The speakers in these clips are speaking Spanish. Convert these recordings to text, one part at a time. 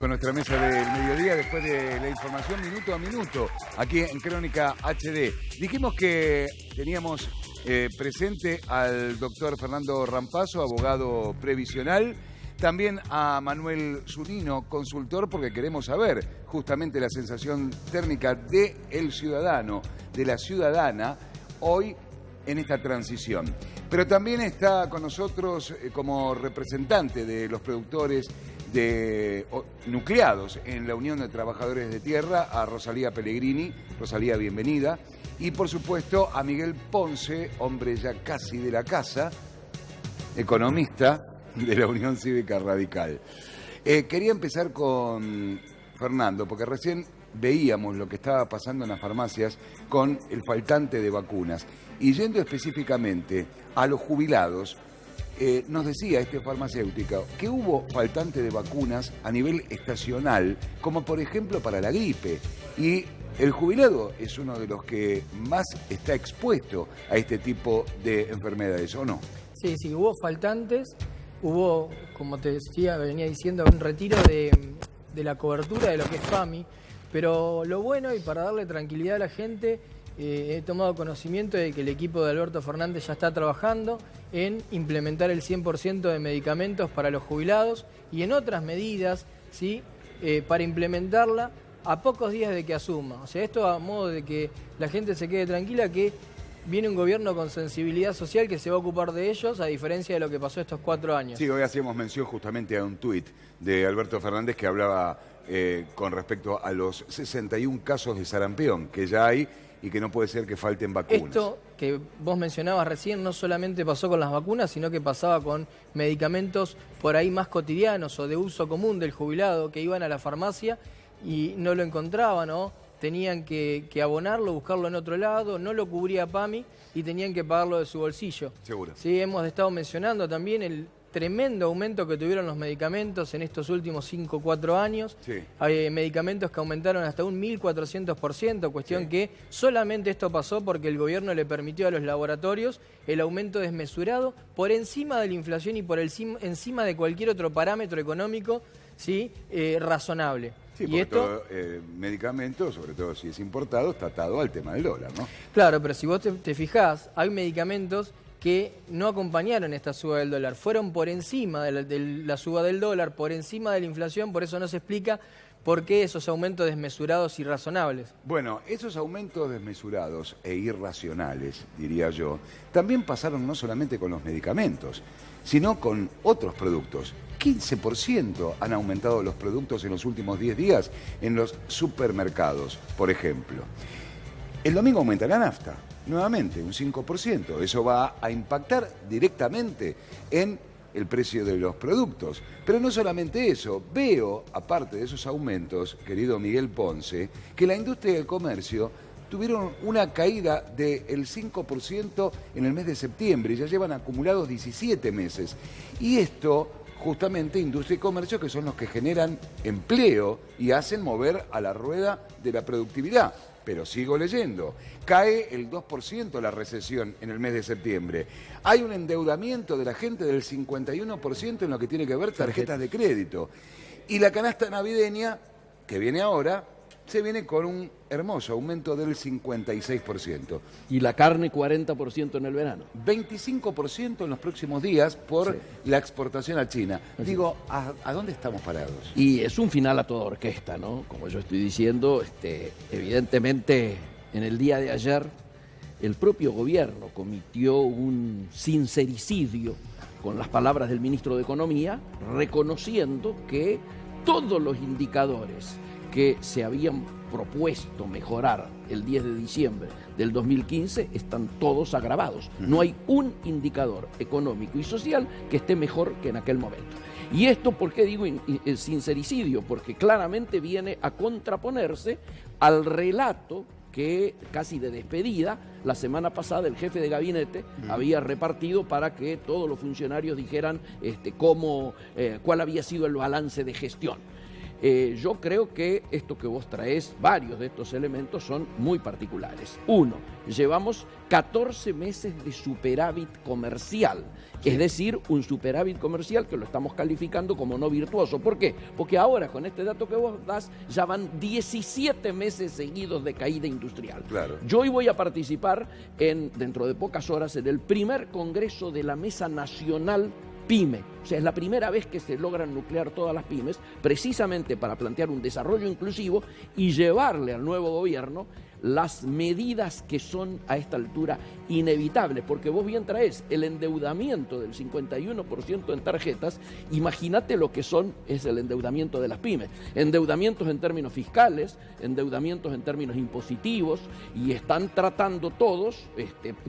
Con nuestra mesa del mediodía, después de la información minuto a minuto, aquí en Crónica HD. Dijimos que teníamos presente al doctor Fernando Rampazzo, abogado previsional, también a Manuel Zunino, consultor, porque queremos saber justamente la sensación térmica del ciudadano, de la ciudadana, hoy en esta transición. Pero también está con nosotros como representante de los productores nucleados en la Unión de Trabajadores de Tierra, a Rosalía Pellegrini. Rosalía, bienvenida. Y por supuesto a Miguel Ponce, hombre ya casi de la casa, economista de la Unión Cívica Radical. Quería empezar con Fernando, porque recién veíamos lo que estaba pasando en las farmacias con el faltante de vacunas. Y yendo específicamente a los jubilados, nos decía este farmacéutico que hubo faltante de vacunas a nivel estacional, como por ejemplo para la gripe. Y el jubilado es uno de los que más está expuesto a este tipo de enfermedades, ¿o no? Sí, hubo faltantes, hubo, como te decía, venía diciendo, un retiro de la cobertura de lo que es PAMI, pero lo bueno, y para darle tranquilidad a la gente, he tomado conocimiento de que el equipo de Alberto Fernández ya está trabajando en implementar el 100% de medicamentos para los jubilados y en otras medidas, ¿sí? Para implementarla a pocos días de que asuma. O sea, esto a modo de que la gente se quede tranquila que viene un gobierno con sensibilidad social que se va a ocupar de ellos, a diferencia de lo que pasó estos 4 años. Sí, hoy hacíamos mención justamente a un tuit de Alberto Fernández que hablaba con respecto a los 61 casos de sarampión que ya hay y que no puede ser que falten vacunas. Esto que vos mencionabas recién no solamente pasó con las vacunas, sino que pasaba con medicamentos por ahí más cotidianos o de uso común del jubilado, que iban a la farmacia y no lo encontraban, ¿no? Tenían que abonarlo, buscarlo en otro lado, no lo cubría PAMI y tenían que pagarlo de su bolsillo. Seguro. Sí, hemos estado mencionando también el tremendo aumento que tuvieron los medicamentos en estos últimos 5 o 4 años. Sí. Hay medicamentos que aumentaron hasta un 1400%, cuestión que solamente esto pasó porque el gobierno le permitió a los laboratorios el aumento desmesurado por encima de la inflación y por encima de cualquier otro parámetro económico, ¿sí? Razonable. Sí, porque todo medicamento, sobre todo si es importado, está atado al tema del dólar, ¿no? Claro, pero si vos te fijás, hay medicamentos que no acompañaron esta suba del dólar, fueron por encima de la suba del dólar, por encima de la inflación, por eso no se explica por qué esos aumentos desmesurados y irrazonables. Bueno, esos aumentos desmesurados e irracionales, diría yo, también pasaron no solamente con los medicamentos, sino con otros productos. 15% han aumentado los productos en los últimos 10 días en los supermercados, por ejemplo. El domingo aumenta la nafta, nuevamente un 5%. Eso va a impactar directamente en el precio de los productos. Pero no solamente eso, veo, aparte de esos aumentos, querido Miguel Ponce, que la industria del comercio tuvieron una caída del 5% en el mes de septiembre, ya llevan acumulados 17 meses. Y esto, justamente, industria y comercio, que son los que generan empleo y hacen mover a la rueda de la productividad. Pero sigo leyendo, cae el 2% la recesión en el mes de septiembre. Hay un endeudamiento de la gente del 51% en lo que tiene que ver tarjetas de crédito. Y la canasta navideña, que viene ahora, se viene con un hermoso aumento del 56%. Y la carne 40% en el verano. 25% en los próximos días por la exportación a China. Digo, ¿a dónde estamos parados? Y es un final a toda orquesta, ¿no? Como yo estoy diciendo, evidentemente en el día de ayer el propio gobierno cometió un sincericidio con las palabras del ministro de Economía, reconociendo que todos los indicadores que se habían propuesto mejorar el 10 de diciembre del 2015 están todos agravados. No hay un indicador económico y social que esté mejor que en aquel momento. Y esto, ¿por qué digo sincericidio? Porque claramente viene a contraponerse al relato que casi de despedida la semana pasada el jefe de gabinete había repartido para que todos los funcionarios dijeran cuál había sido el balance de gestión. Yo creo que esto que vos traés, varios de estos elementos son muy particulares. Uno, llevamos 14 meses de superávit comercial, es decir, un superávit comercial que lo estamos calificando como no virtuoso. ¿Por qué? Porque ahora, con este dato que vos das, ya van 17 meses seguidos de caída industrial. Claro. Yo hoy voy a participar dentro de pocas horas en el primer congreso de la Mesa Nacional PYME. O sea, es la primera vez que se logran nuclear todas las pymes, precisamente para plantear un desarrollo inclusivo y llevarle al nuevo gobierno las medidas que son a esta altura inevitables, porque vos bien traes el endeudamiento del 51% en tarjetas. Imagínate lo que es el endeudamiento de las pymes, endeudamientos en términos fiscales, endeudamientos en términos impositivos, y están tratando todos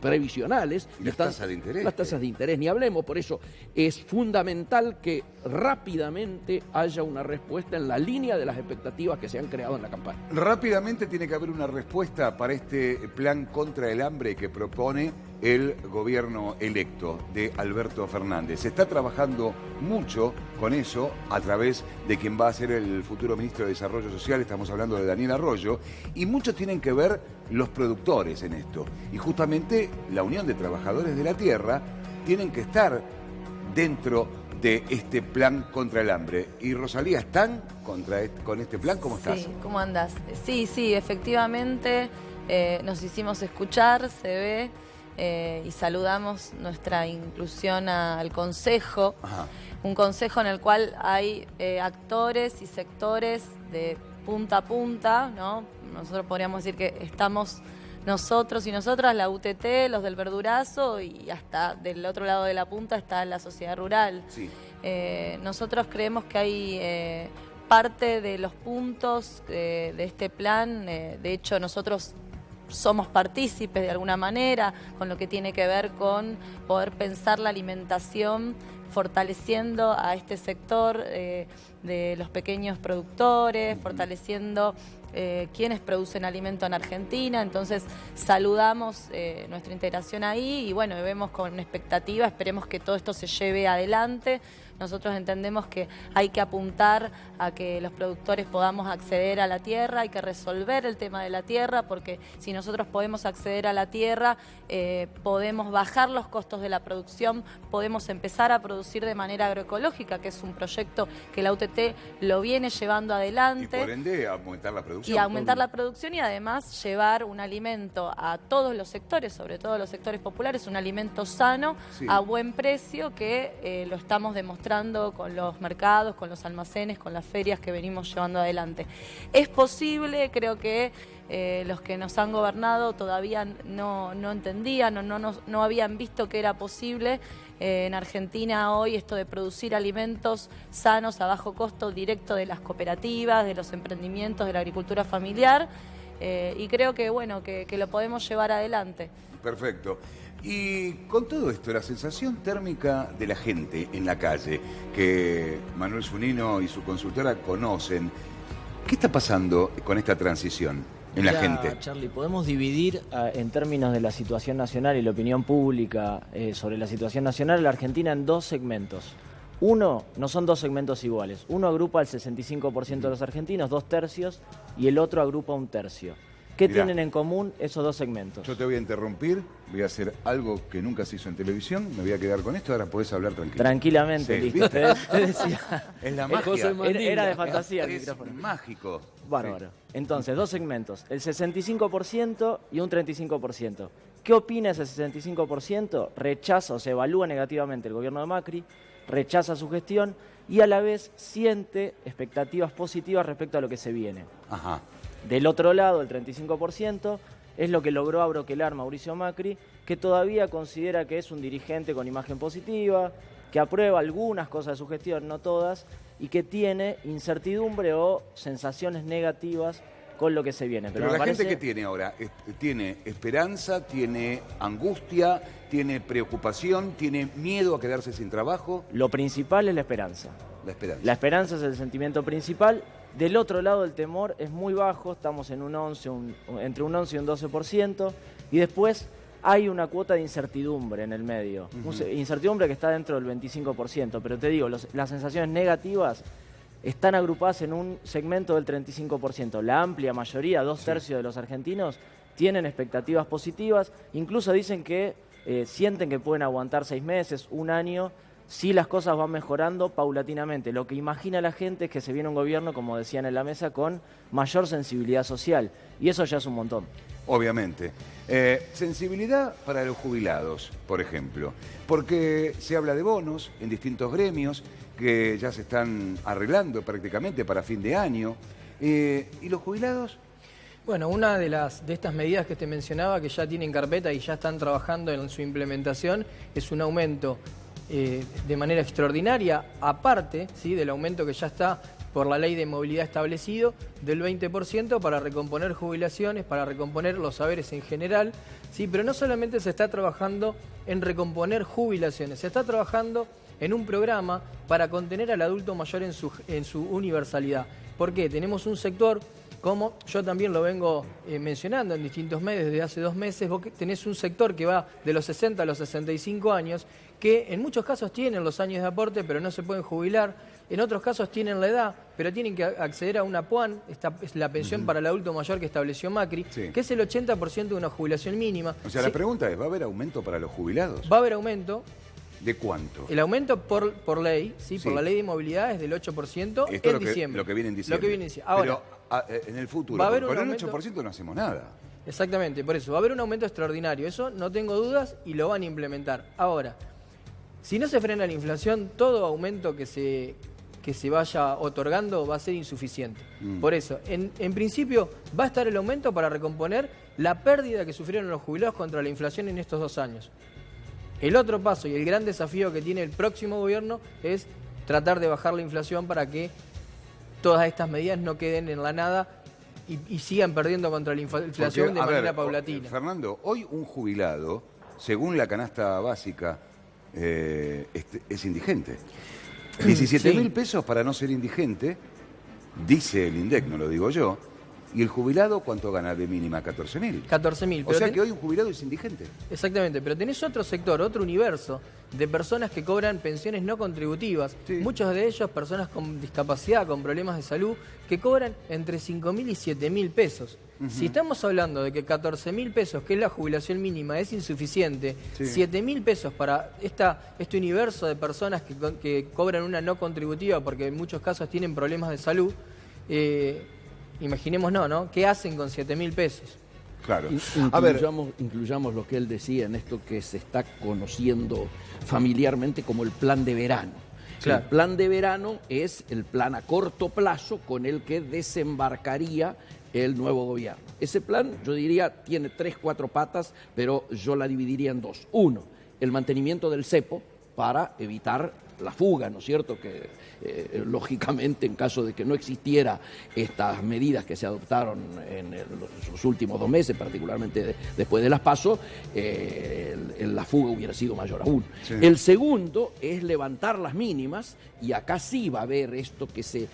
previsionales. Y las tasas de interés. Las tasas de interés, ni hablemos. Por eso es fundamental que rápidamente haya una respuesta en la línea de las expectativas que se han creado en la campaña. Rápidamente tiene que haber una respuesta para este plan contra el hambre que propone el gobierno electo de Alberto Fernández. Se está trabajando mucho con eso a través de quien va a ser el futuro ministro de Desarrollo Social. Estamos hablando de Daniel Arroyo, y muchos tienen que ver los productores en esto. Y justamente la Unión de Trabajadores de la Tierra tienen que estar dentro de este plan contra el hambre. Y Rosalía, ¿están con este plan? ¿Cómo estás? Sí, ¿cómo andás? Sí, efectivamente, nos hicimos escuchar, se ve, y saludamos nuestra inclusión al Consejo. Ajá. Un consejo en el cual hay actores y sectores de punta a punta, ¿no? Nosotros podríamos decir que estamos nosotros y nosotras, la UTT, los del verdurazo, y hasta del otro lado de la punta está la sociedad rural. Sí. Nosotros creemos que hay parte de los puntos de este plan, de hecho nosotros somos partícipes de alguna manera con lo que tiene que ver con poder pensar la alimentación fortaleciendo a este sector de los pequeños productores, fortaleciendo quienes producen alimento en Argentina. Entonces saludamos nuestra integración ahí y bueno, vemos con expectativa, esperemos que todo esto se lleve adelante. Nosotros entendemos que hay que apuntar a que los productores podamos acceder a la tierra, hay que resolver el tema de la tierra, porque si nosotros podemos acceder a la tierra, podemos bajar los costos de la producción, podemos empezar a producir de manera agroecológica, que es un proyecto que la UTT lo viene llevando adelante. Y por ende aumentar la producción. Y aumentar la producción y además llevar un alimento a todos los sectores, sobre todo los sectores populares, un alimento sano, sí, a buen precio, que lo estamos demostrando con los mercados, con los almacenes, con las ferias que venimos llevando adelante. Es posible, creo que los que nos han gobernado todavía no entendían, no habían visto que era posible en Argentina hoy esto de producir alimentos sanos a bajo costo directo de las cooperativas, de los emprendimientos, de la agricultura familiar, y creo que bueno, que lo podemos llevar adelante. Perfecto. Y con todo esto, la sensación térmica de la gente en la calle, que Manuel Zunino y su consultora conocen, ¿qué está pasando con esta transición en la gente? Charlie, podemos dividir en términos de la situación nacional y la opinión pública sobre la situación nacional en la Argentina en dos segmentos. Uno, no son dos segmentos iguales. Uno agrupa al 65% de los argentinos, 2/3, y el otro agrupa 1/3. ¿Qué Mirá, tienen en común esos dos segmentos? Yo te voy a interrumpir, voy a hacer algo que nunca se hizo en televisión, me voy a quedar con esto, ahora podés hablar tranquilo. Tranquilamente, Sí, listo. ¿viste? Te decía. Es la José magia. Era de fantasía el Es micrófono. mágico. Bárbaro. Sí. Entonces, dos segmentos, el 65% y un 35%. ¿Qué opina ese 65%? Rechaza o se evalúa negativamente el gobierno de Macri, rechaza su gestión y a la vez siente expectativas positivas respecto a lo que se viene. Ajá. Del otro lado, el 35% es lo que logró abroquelar Mauricio Macri, que todavía considera que es un dirigente con imagen positiva, que aprueba algunas cosas de su gestión, no todas, y que tiene incertidumbre o sensaciones negativas con lo que se viene. Pero me la parece... gente que tiene ahora, tiene esperanza, tiene angustia, tiene preocupación, tiene miedo a quedarse sin trabajo. Lo principal es la esperanza. La esperanza. La esperanza es el sentimiento principal. Del otro lado, el temor es muy bajo, estamos en entre un 11 y un 12%, y después hay una cuota de incertidumbre en el medio. Incertidumbre que está dentro del 25%, pero te digo, las sensaciones negativas están agrupadas en un segmento del 35%. La amplia mayoría, 2/3 de los argentinos, tienen expectativas positivas. Incluso dicen que sienten que pueden aguantar 6 meses, 1 año, si las cosas van mejorando paulatinamente. Lo que imagina la gente es que se viene un gobierno, como decían en la mesa, con mayor sensibilidad social. Y eso ya es un montón. Obviamente. Sensibilidad para los jubilados, por ejemplo, porque se habla de bonos en distintos gremios que ya se están arreglando prácticamente para fin de año. ¿Y los jubilados? Bueno, una de estas medidas que te mencionaba, que ya tienen carpeta y ya están trabajando en su implementación, es un aumento de manera extraordinaria, aparte, ¿sí?, del aumento que ya está por la ley de movilidad establecido, del 20% para recomponer jubilaciones, para recomponer los saberes en general, ¿sí? Pero no solamente se está trabajando en recomponer jubilaciones, se está trabajando en un programa para contener al adulto mayor en su universalidad. ¿Por qué? Tenemos un sector, como yo también lo vengo mencionando en distintos medios desde hace 2 meses, vos tenés un sector que va de los 60 a los 65 años, que en muchos casos tienen los años de aporte, pero no se pueden jubilar. En otros casos tienen la edad, pero tienen que acceder a una PUAN, esta es la pensión para el adulto mayor que estableció Macri, que es el 80% de una jubilación mínima. O sea, la pregunta es, ¿va a haber aumento para los jubilados? Va a haber aumento. ¿De cuánto? El aumento por ley, ¿sí? Sí. Por la ley de movilidad es del 8% Esto en es diciembre. lo que viene en diciembre. Lo que viene en diciembre. Ahora, pero en el futuro, va a haber con un el aumento. 8% no hacemos nada. Exactamente, por eso va a haber un aumento extraordinario, eso no tengo dudas y lo van a implementar. Ahora, si no se frena la inflación, todo aumento que se vaya otorgando va a ser insuficiente. Por eso, en principio, va a estar el aumento para recomponer la pérdida que sufrieron los jubilados contra la inflación en estos 2 años. El otro paso y el gran desafío que tiene el próximo gobierno es tratar de bajar la inflación para que todas estas medidas no queden en la nada y sigan perdiendo contra la inflación de manera paulatina. Fernando, hoy un jubilado, según la canasta básica, es indigente. 17.000 pesos para no ser indigente, dice el INDEC, no lo digo yo. ¿Y el jubilado cuánto gana de mínima? 14.000. 14.000. O sea que hoy un jubilado es indigente. Exactamente, pero tenés otro sector, otro universo de personas que cobran pensiones no contributivas. Sí. Muchos de ellos, personas con discapacidad, con problemas de salud, que cobran entre 5.000 y 7.000 pesos. Si estamos hablando de que 14.000 pesos, que es la jubilación mínima, es insuficiente, 7.000 pesos para este universo de personas que cobran una no contributiva porque en muchos casos tienen problemas de salud, imaginémonos, ¿no? ¿Qué hacen con 7.000 pesos? Claro. Incluyamos lo que él decía en esto que se está conociendo familiarmente como el plan de verano. Claro. El plan de verano es el plan a corto plazo con el que desembarcaría el nuevo gobierno. Ese plan, yo diría, tiene 3, 4 patas, pero yo la dividiría en 2. 1, el mantenimiento del cepo para evitar la fuga, ¿no es cierto?, que lógicamente en caso de que no existiera estas medidas que se adoptaron en los últimos 2 meses, particularmente después de las PASO, la fuga hubiera sido mayor aún. Sí. El segundo es levantar las mínimas, y acá sí va a haber esto que se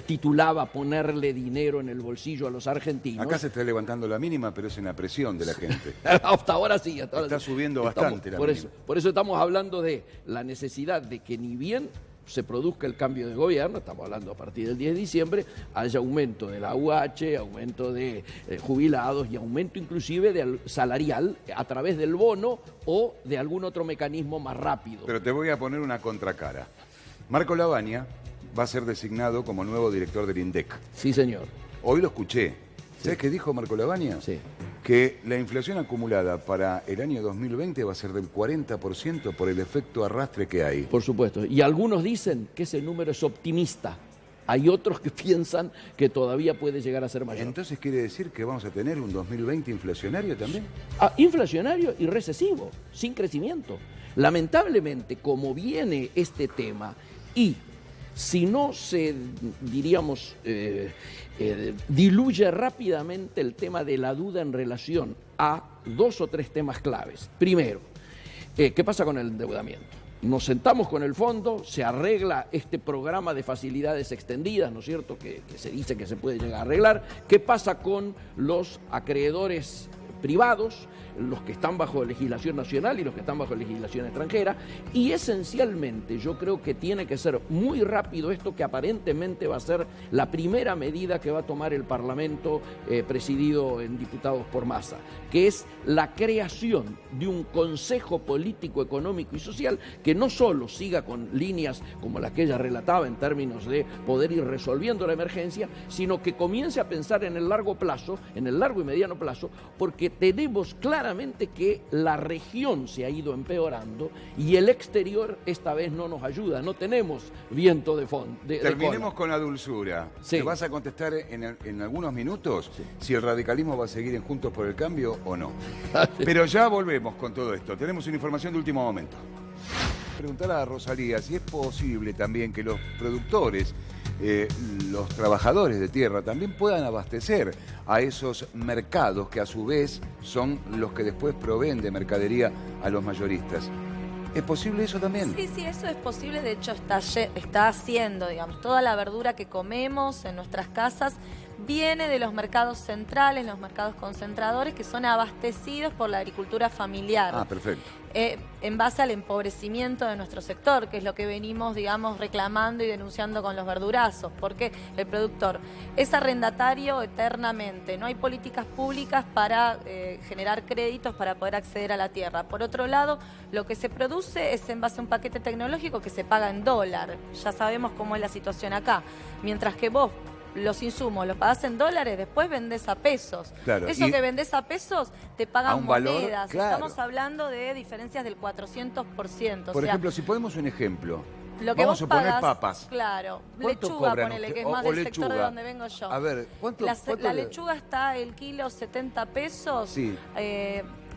titulaba ponerle dinero en el bolsillo a los argentinos. Acá se está levantando la mínima, pero es en la presión de la gente. Hasta ahora sí. Está subiendo bastante la mínima. Por eso estamos hablando de la necesidad de que ni bien se produzca el cambio de gobierno, estamos hablando a partir del 10 de diciembre, haya aumento de la UH, aumento de jubilados y aumento inclusive salarial a través del bono o de algún otro mecanismo más rápido. Pero te voy a poner una contracara. Marco Lavagna va a ser designado como nuevo director del INDEC. Sí, señor. Hoy lo escuché. ¿Sabes qué dijo Marco Lavagna? Sí. Que la inflación acumulada para el año 2020 va a ser del 40% por el efecto arrastre que hay. Por supuesto. Y algunos dicen que ese número es optimista. Hay otros que piensan que todavía puede llegar a ser mayor. Entonces, ¿quiere decir que vamos a tener un 2020 inflacionario también? Inflacionario y recesivo, sin crecimiento. Lamentablemente, como viene este tema y si no se, diríamos, diluye rápidamente el tema de la duda en relación a 2 o 3 temas claves. Primero, ¿qué pasa con el endeudamiento? Nos sentamos con el fondo, se arregla este programa de facilidades extendidas, ¿no es cierto?, que se dice que se puede llegar a arreglar. ¿Qué pasa con los acreedores privados, los que están bajo legislación nacional y los que están bajo legislación extranjera, y esencialmente yo creo que tiene que ser muy rápido esto que aparentemente va a ser la primera medida que va a tomar el Parlamento presidido en diputados por Massa, que es la creación de un Consejo Político, Económico y Social que no solo siga con líneas como las que ella relataba en términos de poder ir resolviendo la emergencia, sino que comience a pensar en el largo plazo, en el largo y mediano plazo, porque tenemos claramente que la región se ha ido empeorando y el exterior esta vez no nos ayuda, no tenemos viento de fondo. Terminemos con la dulzura. Sí. ¿Te vas a contestar en algunos minutos si el radicalismo va a seguir en Juntos por el Cambio o no? Pero ya volvemos con todo esto. Tenemos una información de último momento. Preguntar a Rosalía si es posible también que los productores, los trabajadores de tierra también puedan abastecer a esos mercados que a su vez son los que después proveen de mercadería a los mayoristas. ¿Es posible eso también? Sí, sí, eso es posible. De hecho, está haciendo, digamos, toda la verdura que comemos en nuestras casas viene de los mercados centrales, los mercados concentradores, que son abastecidos por la agricultura familiar. Ah, perfecto. En base al empobrecimiento de nuestro sector, que es lo que venimos, digamos, reclamando y denunciando con los verdurazos, porque el productor es arrendatario eternamente, no hay políticas públicas para generar créditos para poder acceder a la tierra. Por otro lado, lo que se produce es en base a un paquete tecnológico que se paga en dólar, ya sabemos cómo es la situación acá, mientras que vos los insumos los pagás en dólares, después vendés a pesos. Claro, Eso que vendés a pesos te pagan a un valor, monedas. claro. Estamos hablando de diferencias del 400%. Por ejemplo, si ponemos un ejemplo, lo que vamos vos a poner pagás, papas. Claro, ¿Cuánto lechuga, cobran ponele, que es usted? más O del sector de lechuga. donde vengo yo. A ver, ¿cuánto La lechuga está el kilo 70 pesos. Sí.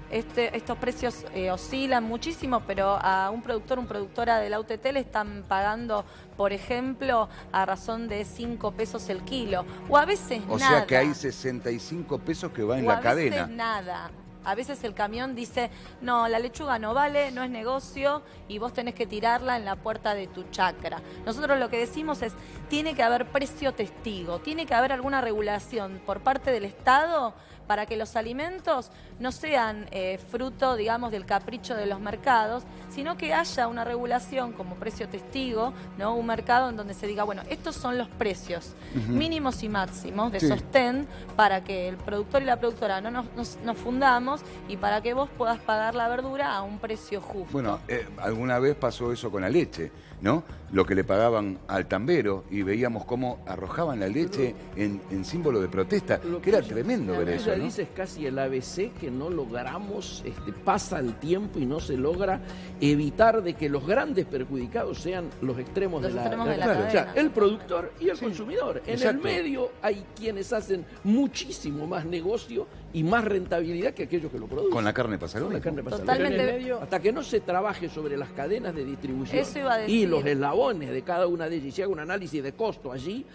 Estos precios oscilan muchísimo, pero a un productora de la UTT le están pagando, por ejemplo, a razón de 5 pesos el kilo. O a veces O nada. sea que hay 65 pesos que van en O la a cadena. veces nada. A veces el camión dice, no, la lechuga no vale, no es negocio y vos tenés que tirarla en la puerta de tu chacra. Nosotros lo que decimos es, tiene que haber precio testigo, tiene que haber alguna regulación por parte del Estado para que los alimentos no sean fruto, digamos, del capricho de los mercados, sino que haya una regulación como precio testigo, ¿no? Un mercado en donde se diga, bueno, estos son los precios mínimos y máximos de sostén para que el productor y la productora no nos fundamos y para que vos puedas pagar la verdura a un precio justo. Bueno, alguna vez pasó eso con la leche, ¿no? Lo que le pagaban al tambero y veíamos cómo arrojaban la leche en símbolo de protesta, que era tremendo ver eso, ¿no? Dice es casi el ABC que no logramos, pasa el tiempo y no se logra evitar de que los grandes perjudicados sean los extremos de la cadena. O sea, el productor y el consumidor. En exacto. el medio hay quienes hacen muchísimo más negocio y más rentabilidad que aquellos que lo producen. Con la carne pasa lo Con la mismo. carne pasa lo Totalmente. mismo. En el medio, hasta que no se trabaje sobre las cadenas de distribución Eso iba a decir. y los eslabones de cada una de ellas y se haga un análisis de costo allí.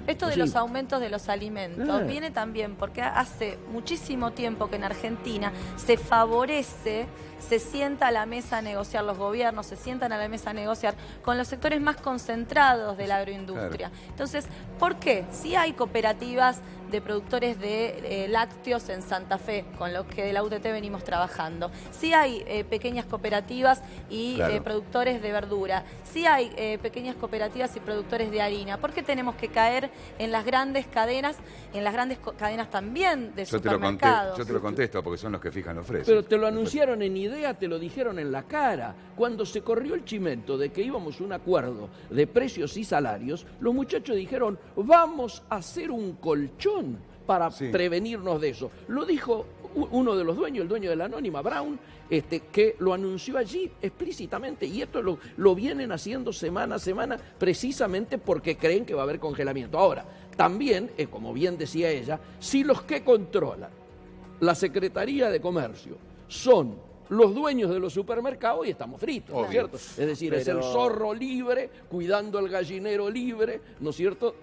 Esto de los aumentos de los alimentos Ah. viene también porque hace muchísimo tiempo que en Argentina se favorece, se sienta a la mesa a negociar, los gobiernos se sientan a la mesa a negociar con los sectores más concentrados de la agroindustria. Claro. Entonces, ¿por qué? Si hay cooperativas de productores de lácteos en Santa Fe, con los que de la UTT venimos trabajando. Sí hay pequeñas cooperativas y Claro. productores de verdura. Sí hay pequeñas cooperativas y productores de harina. ¿Por qué tenemos que caer en las grandes cadenas, cadenas también de supermercados? Yo te lo contesto porque son los que fijan los precios. Pero te lo anunciaron en idea, te lo dijeron en la cara. Cuando se corrió el chimento de que íbamos a un acuerdo de precios y salarios, los muchachos dijeron, vamos a hacer un colchón para prevenirnos de eso. Lo dijo uno de los dueños, el dueño de la Anónima, Brown, que lo anunció allí explícitamente, y esto lo vienen haciendo semana a semana precisamente porque creen que va a haber congelamiento. Ahora, también, como bien decía ella, si los que controlan la Secretaría de Comercio son los dueños de los supermercados, y estamos fritos, ¿no es cierto? Es decir, es el zorro libre, cuidando al gallinero libre, ¿no es cierto?,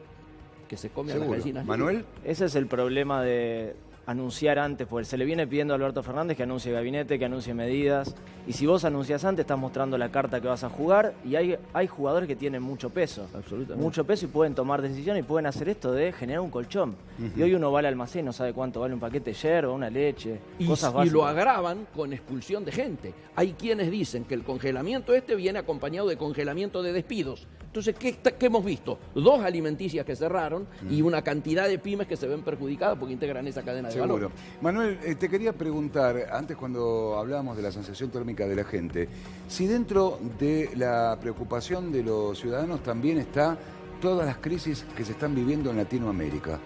que se come a las gallinas. ¿Manuel? Ese es el problema de anunciar antes, porque se le viene pidiendo a Alberto Fernández que anuncie gabinete, que anuncie medidas, y si vos anuncias antes estás mostrando la carta que vas a jugar, y hay jugadores que tienen mucho peso. Absolutamente. Mucho peso y pueden tomar decisiones y pueden hacer esto de generar un colchón. Y hoy uno va al almacén, no sabe cuánto vale un paquete de yerba, una leche, cosas Y básicas. lo agravan con expulsión de gente. Hay quienes dicen que el congelamiento viene acompañado de congelamiento de despidos. Entonces, ¿qué hemos visto? 2 alimenticias que cerraron y una cantidad de pymes que se ven perjudicadas porque integran esa cadena de Seguro. valor. Manuel, te quería preguntar, antes cuando hablábamos de la sensación térmica de la gente, si dentro de la preocupación de los ciudadanos también está todas las crisis que se están viviendo en Latinoamérica.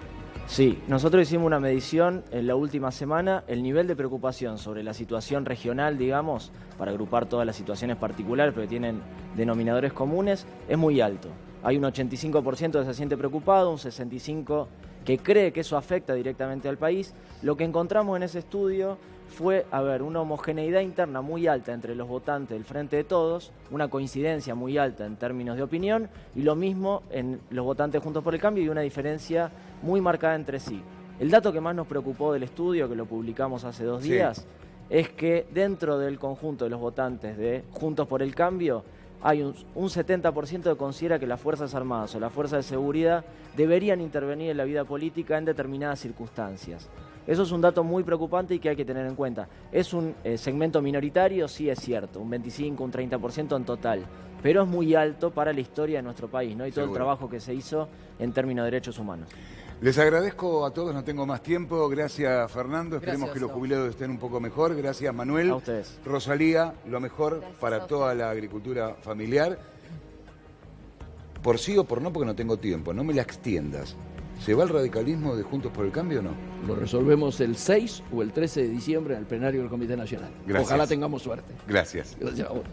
Sí, nosotros hicimos una medición en la última semana. El nivel de preocupación sobre la situación regional, digamos, para agrupar todas las situaciones particulares, pero que tienen denominadores comunes, es muy alto. Hay un 85% que se siente preocupado, un 65% que cree que eso afecta directamente al país. Lo que encontramos en ese estudio fue, una homogeneidad interna muy alta entre los votantes del Frente de Todos, una coincidencia muy alta en términos de opinión, y lo mismo en los votantes Juntos por el Cambio, y una diferencia muy marcada entre sí. El dato que más nos preocupó del estudio, que lo publicamos hace 2 días, es que dentro del conjunto de los votantes de Juntos por el Cambio hay un 70% que considera que las Fuerzas Armadas o las Fuerzas de Seguridad deberían intervenir en la vida política en determinadas circunstancias. Eso es un dato muy preocupante y que hay que tener en cuenta. Es un segmento minoritario, sí es cierto, un 25, un 30% en total, pero es muy alto para la historia de nuestro país, ¿no? Y todo el trabajo que se hizo en términos de derechos humanos. Les agradezco a todos, no tengo más tiempo. Gracias, Fernando. Esperemos que los jubilados estén un poco mejor. Gracias, Manuel. A ustedes. Rosalía, lo mejor para toda la agricultura familiar. Por sí o por no, porque no tengo tiempo. No me la extiendas. ¿Se va el radicalismo de Juntos por el Cambio o no? Lo resolvemos el 6 o el 13 de diciembre en el plenario del Comité Nacional. Gracias. Ojalá tengamos suerte. Gracias. Gracias a vos.